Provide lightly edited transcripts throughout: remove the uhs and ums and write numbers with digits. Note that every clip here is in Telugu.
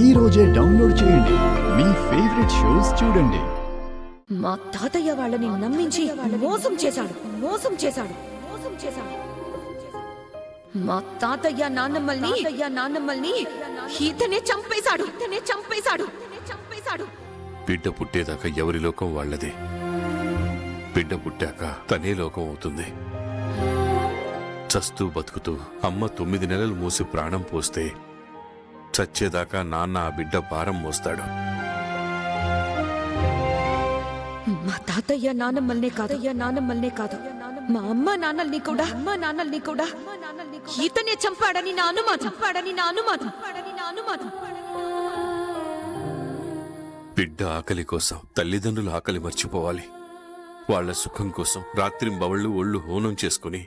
ఈ రోజే డౌన్లోడ్ చేయండి. మీ ఫేవరెట్ షోస్ చూడండి. మా తాతయ్య వాళ్ళని నమ్మించి మోసం చేశాడు. మా తాతయ్య నాన్నమ్మల్ని ఇతనే చంపేశాడు. బిడ్డ పుట్టేదాకా ఎవరి లోకం వాళ్ళదే. బిడ్డ పుట్టాక తనే లోకం అవుతుంది. చస్తూ బతుకుతూ అమ్మ 9 నెలలు మూసి ప్రాణం పోస్తే చచ్చేదాకా నాన్న ఆ బిడ్డ భారం మోస్తాడు. మా తాతయ్య నాన్నమ్మల్నే కాదు మా అమ్మ నాన్నల్ని కూడా ఇతనే చంపాడని నా అనుమానం. బిడ్డ ఆకలి కోసం తల్లిదండ్రుల ఆకలి మర్చిపోవాలి. వాళ్ల సుఖం కోసం రాత్రింబవళ్లు ఒళ్ళు హోనం చేసుకుని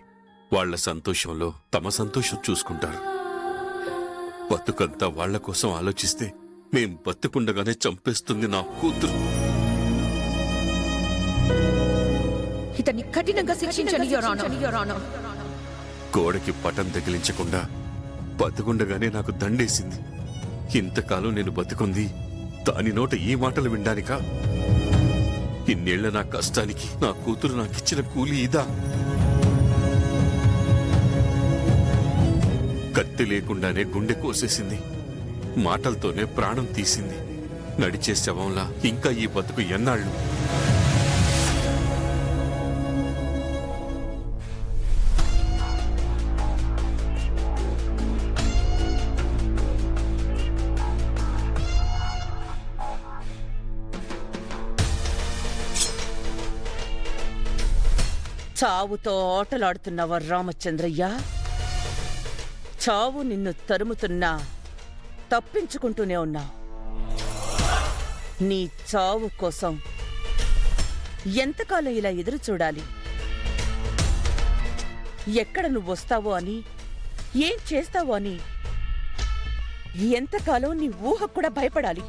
వాళ్ల సంతోషంలో తమ సంతోషం చూసుకుంటారు. బతుకంతా వాళ్ల కోసం ఆలోచిస్తే మేం బతుకుండగానే చంపేస్తుంది నా కూతురు. ఇతన్ని కఠినంగా శిక్షించండి యువర్ ఆనర్. గోడకి పటం తగిలించకుండా బతుకుండగానే నాకు దండేసింది. ఇంతకాలం నేను బతుకుంది దాని నోట ఈ మాటలు వినడానికా? ఇన్నేళ్ల నా కష్టానికి నా కూతురు నాకిచ్చిన కూలి ఇదా? కత్తి లేకుండానే గుండె కోసేసింది. మాటలతోనే ప్రాణం తీసింది. నడిచే శవంలా ఇంకా ఈ బతుకు ఎన్నాళ్ళు? చావుతో ఆటలాడుతున్నావా రామచంద్రయ్య? చావు నిన్ను తరుముతున్నా తప్పించుకుంటూనే ఉన్నావు. నీ చావు కోసం ఎంతకాలం ఇలా ఎదురు చూడాలి? ఎక్కడ నువ్వు వస్తావో అని, ఏం చేస్తావో అని ఎంతకాలం నీ ఊహకు కూడా భయపడాలి?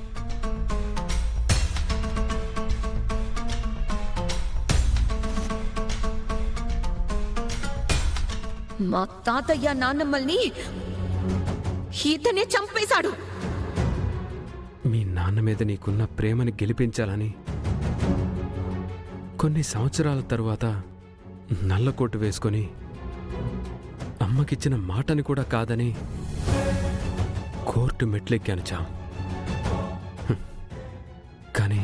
మా తాతయ్య నాన్నమ్మల్ని ఇతనే చంపేశాడు. మీ నాన్న మీద నీకున్న ప్రేమని గెలిపించాలని కొన్ని సంవత్సరాల తరువాత నల్లకోటు వేసుకొని అమ్మకిచ్చిన మాటని కూడా కాదని కోర్టు మెట్లెక్కాను చాం. కానీ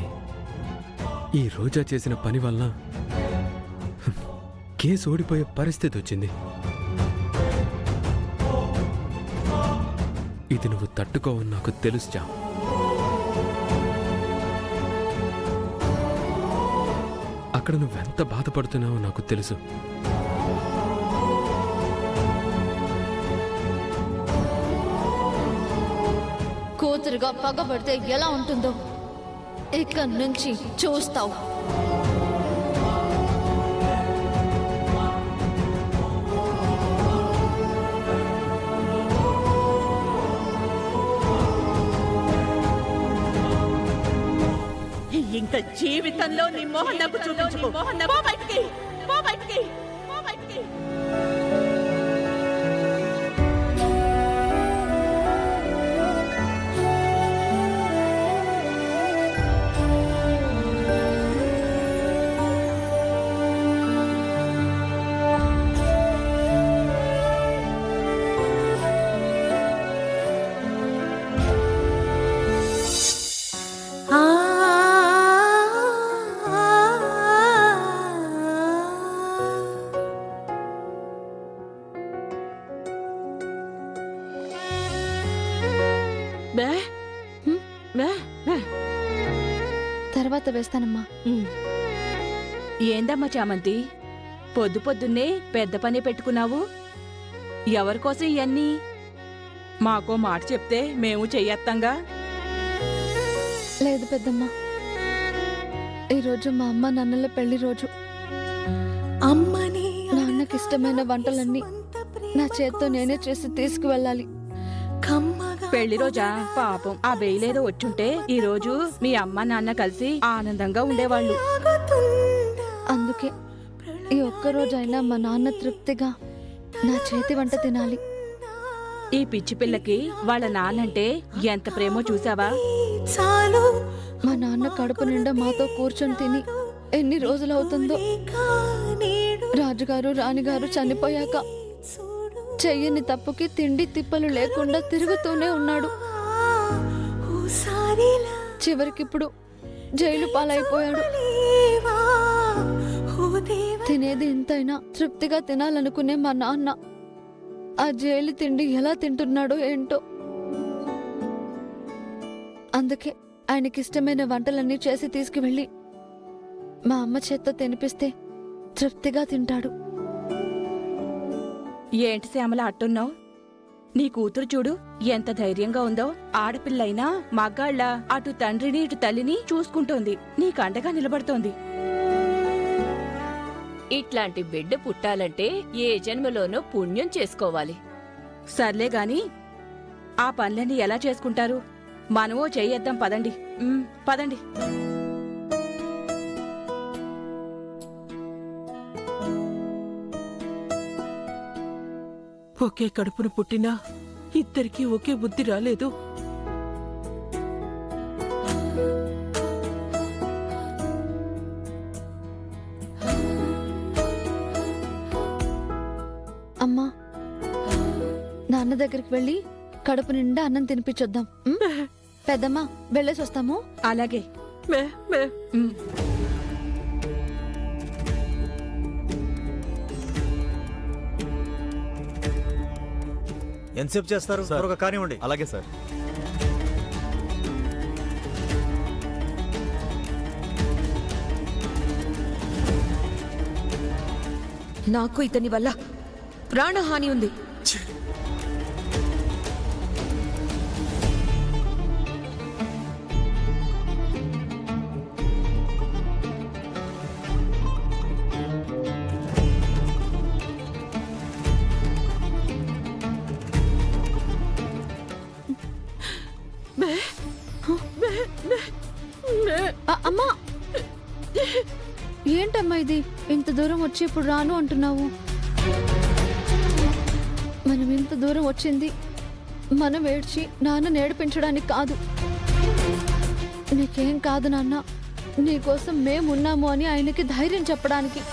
ఈ రోజా చేసిన పని వల్ల కేసు ఓడిపోయే పరిస్థితి వచ్చింది. ఇది నువ్వు తట్టుకోవని నాకు తెలుసు చాం. అక్కడ నువ్వెంత బాధపడుతున్నావో నాకు తెలుసు. కూతురుగా పగబడితే ఎలా ఉంటుందో ఇక్కడి నుంచి చూస్తావు. ఇంకా జీవితంలో నీ మోహన్ నాకు చూపించుకో. పో బయటికి. తర్వాత వేస్తానమ్మా. ఏందమ్మా చామంతి, పొద్దున్నే పెద్ద పని పెట్టుకున్నావు? ఎవరికోసం ఇవన్నీ? మాకో మాట చెప్తే మేము చెయ్యత్తంగా. లేదు పెద్దమ్మా, ఈరోజు మా అమ్మ నాన్నల పెళ్లి రోజు. నాన్నకి ఇష్టమైన వంటలన్నీ నా చేత్తో నేనే చేసి తీసుకువెళ్ళాలి. పెళ్లి రోజా? పాపం, ఆ బెయిలేదో వచ్చుంటే ఈ రోజు మీ అమ్మ నాన్న కలిసి ఆనందంగా ఉండేవాళ్ళు. అందుకే ఈ ఒక్కరోజైనా మా నాన్న తృప్తిగా నా చేతి వంట తినాలి. ఈ పిచ్చి పిల్లకి వాళ్ళ నాన్నంటే ఎంత ప్రేమో చూసావా? మా నాన్న కడుపు నిండా మాతో కూర్చొని తిని ఎన్ని రోజులవుతుందో. రాజుగారు రాణిగారు చనిపోయాక చెయ్యని తప్పుకి తిండి తిప్పలు లేకుండా తిరుగుతూనే ఉన్నాడు. చివరికిప్పుడు జైలు పాలైపోయాడు. తినేది ఇంతైనా తృప్తిగా తినాలనుకునే మా నాన్న ఆ జైలు తిండి ఎలా తింటున్నాడో ఏంటో. అందుకే ఆయనకిష్టమైన వంటలన్నీ చేసి తీసుకువెళ్ళి మా అమ్మ చేత్తో తినిపిస్తే తృప్తిగా తింటాడు. ఏంటి శ్యామల అట్టున్నావు? నీ కూతురు చూడు ఎంత ధైర్యంగా ఉందో. ఆడపిల్లైనా మగాళ్ళ అటు తండ్రిని ఇటు తల్లిని చూసుకుంటోంది, నీకు అండగా నిలబడుతోంది. ఇట్లాంటి బిడ్డ పుట్టాలంటే ఏ జన్మలోనో పుణ్యం చేసుకోవాలి. సర్లే గాని ఆ పనులన్నీ ఎలా చేసుకుంటారు? మనమో చెయ్యేద్దాం పదండి. పదండి. ఒకే కడుపున పుట్టినా ఇద్దరికీ ఒకే బుద్ధి రాలేదు. అమ్మా, నాన్న దగ్గరికి వెళ్ళి కడుపు నిండా అన్నం తినిపించొద్దాం. పెద్దమ్మా, వెళ్ళేసి వస్తాము. అలాగే. మే మే ఎంతసేపు చేస్తారు? త్వరగా కానివ్వండి. అలాగే సార్. నాకు ఇతని వల్ల ప్రాణహాని ఉంది. అమ్మా, ఏంటమ్మా ఇది? ఇంత దూరం వచ్చి ఇప్పుడు రాను అంటున్నావు? మనం ఇంత దూరం వచ్చింది మనం ఏడ్చి నాన్న నేడిపించడానికి కాదు. నీకేం కాదు నాన్న, నీకోసం మేమున్నాము అని ఆయనకి ధైర్యం చెప్పడానికి.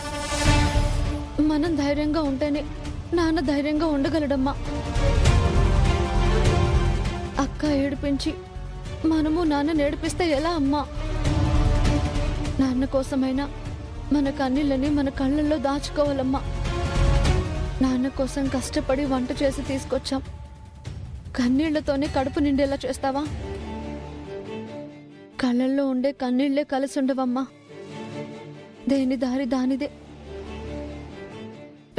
మనం ధైర్యంగా ఉంటేనే నాన్న ధైర్యంగా ఉండగలడమ్మా. అక్క ఏడిపించి మనము నాన్న నేడిపిస్తే ఎలా అమ్మా? నాన్న కోసమైనా మన కన్నీళ్ళని మన కళ్ళల్లో దాచుకోవాలమ్మా. నాన్న కోసం కష్టపడి వంట చేసి తీసుకొచ్చాం. కన్నీళ్లతోనే కడుపు నిండేలా చేస్తావా? కళ్ళల్లో ఉండే కన్నీళ్లే కలిసి ఉండవమ్మా. దేని దారి దానిదే.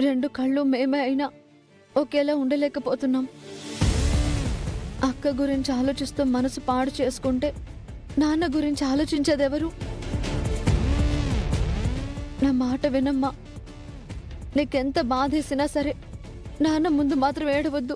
రెండు కళ్ళు మేమే అయినా ఒకేలా ఉండలేకపోతున్నాం. అక్క గురించి ఆలోచిస్తూ మనసు పాడు చేసుకుంటే నాన్న గురించి ఆలోచించేదెవరు? నా మాట వినమ్మా. నీకెంత బాధేసినా సరే నాన్న ముందు మాత్రం ఏడవద్దు.